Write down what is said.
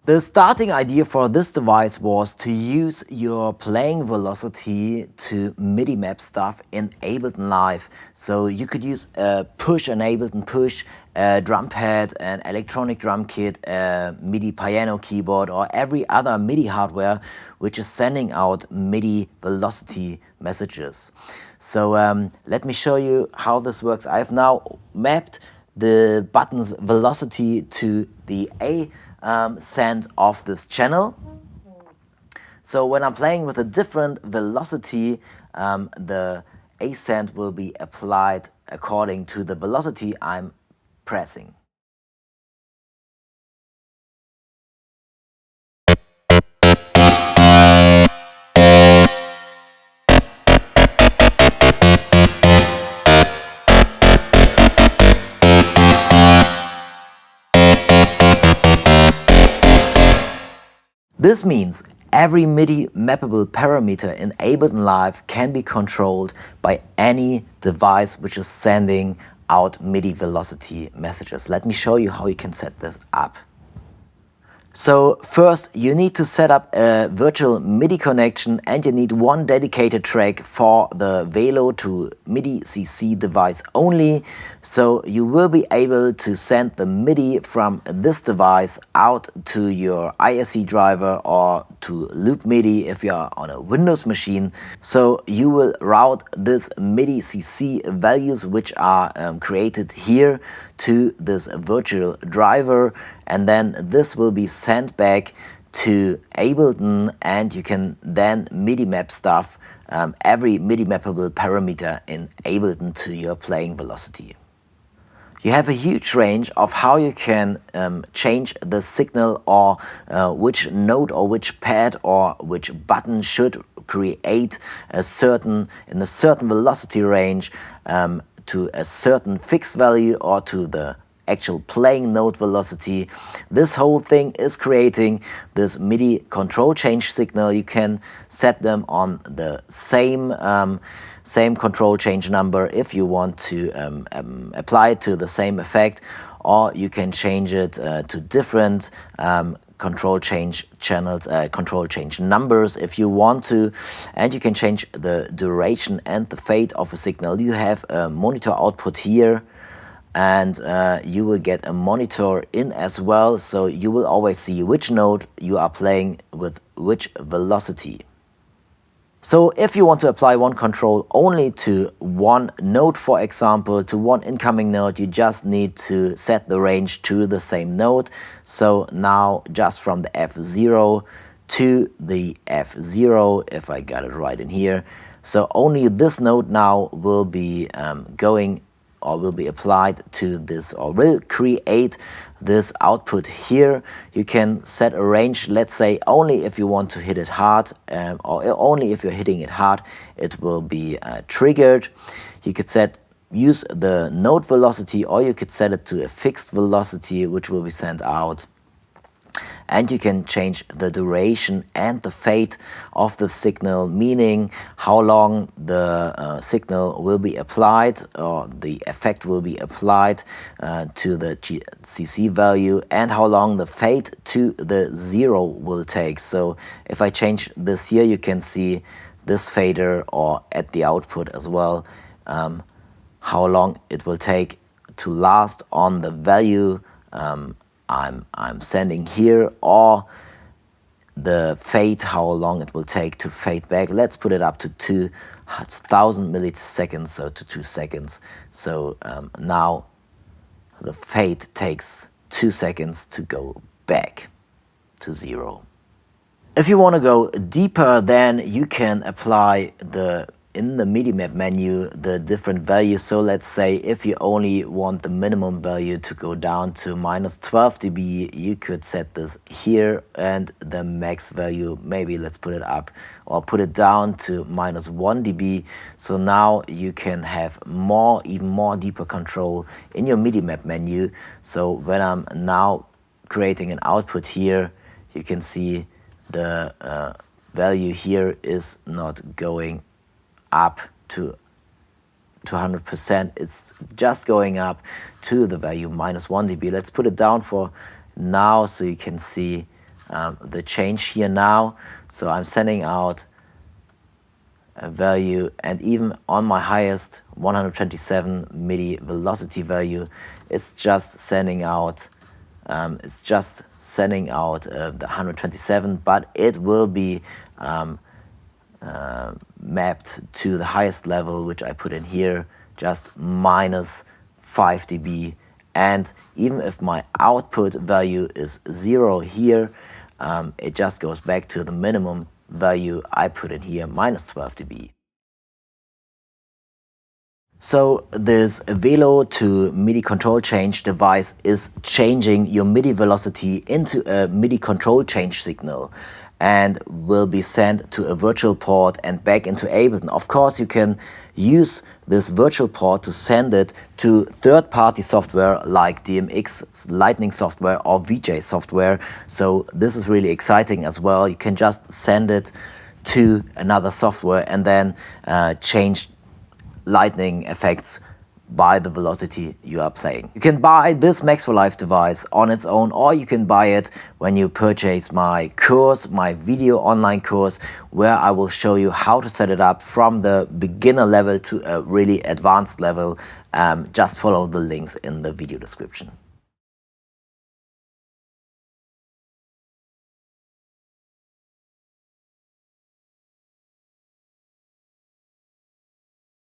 The starting idea for this device was to use your playing velocity to MIDI map stuff in Ableton Live. So you could use a push, an Ableton push, a drum pad, an electronic drum kit, a MIDI piano keyboard, or every other MIDI hardware which is sending out MIDI velocity messages. So let me show you how this works. I've now mapped the button's velocity to the A send of this channel. So when I'm playing with a different velocity, the ascend will be applied according to the velocity I'm pressing. This means every MIDI mappable parameter in Ableton Live can be controlled by any device which is sending out MIDI velocity messages. Let me show you how you can set this up. So first you need to set up a virtual MIDI connection, and you need one dedicated track for the Velo2Midi CC device only. So you will be able to send the MIDI from this device out to your ISC driver or to Loop MIDI if you are on a Windows machine. So you will route this MIDI CC values which are created here to this virtual driver, and then this will be sent back to Ableton, and you can then MIDI map stuff, every MIDI mappable parameter in Ableton to your playing velocity. You have a huge range of how you can change the signal, or which note or which pad or which button should create in a certain velocity range to a certain fixed value or to the actual playing note velocity. This whole thing is creating this MIDI control change signal. You can set them on the same control change number if you want to apply it to the same effect, or you can change it to different control change channels, control change numbers if you want to, and you can change the duration and the fade of a signal. You have a monitor output here, and you will get a monitor in as well, so you will always see which note you are playing with which velocity. So if you want to apply one control only to one note, for example, to one incoming note, you just need to set the range to the same note. So now just from the F0 to the F0, if I got it right in here. So only this note now will be going, or will be applied to this, or will create this output here. You can set a range, let's say only if you want to hit it hard, or only if you're hitting it hard, it will be triggered. You could use the note velocity, or you could set it to a fixed velocity which will be sent out. And you can change the duration and the fade of the signal, meaning how long the signal will be applied, or the effect will be applied to the CC value, and how long the fade to the zero will take. So if I change this here, you can see this fader, or at the output as well, how long it will take to last on the value I'm sending here, or the fade, how long it will take to fade back. Let's put it up to 2000 milliseconds, so to 2 seconds. So now the fade takes 2 seconds to go back to zero. If you want to go deeper, then you can apply in the MIDI map menu the different values. So let's say if you only want the minimum value to go down to -12 dB, you could set this here, and the max value, maybe let's put it up or put it down to -1 dB. So now you can have even more deeper control in your MIDI map menu. So when I'm now creating an output here, you can see the value here is not going up to 100%, it's just going up to the value -1 dB. Let's put it down for now so you can see the change here now. So I'm sending out a value, and even on my highest 127 MIDI velocity value, it's just sending out the 127, but it will be mapped to the highest level, which I put in here, just minus 5 dB. And even if my output value is 0 here, it just goes back to the minimum value I put in here, minus 12 dB. So this Velo2Midi control change device is changing your MIDI velocity into a MIDI control change signal and will be sent to a virtual port and back into Ableton. Of course, you can use this virtual port to send it to third-party software like DMX, Lightning software, or VJ software. So this is really exciting as well. You can just send it to another software and then change lightning effects by the velocity you are playing. You can buy this Max4Live device on its own, or you can buy it when you purchase my course, my video online course, where I will show you how to set it up from the beginner level to a really advanced level. Just follow the links in the video description.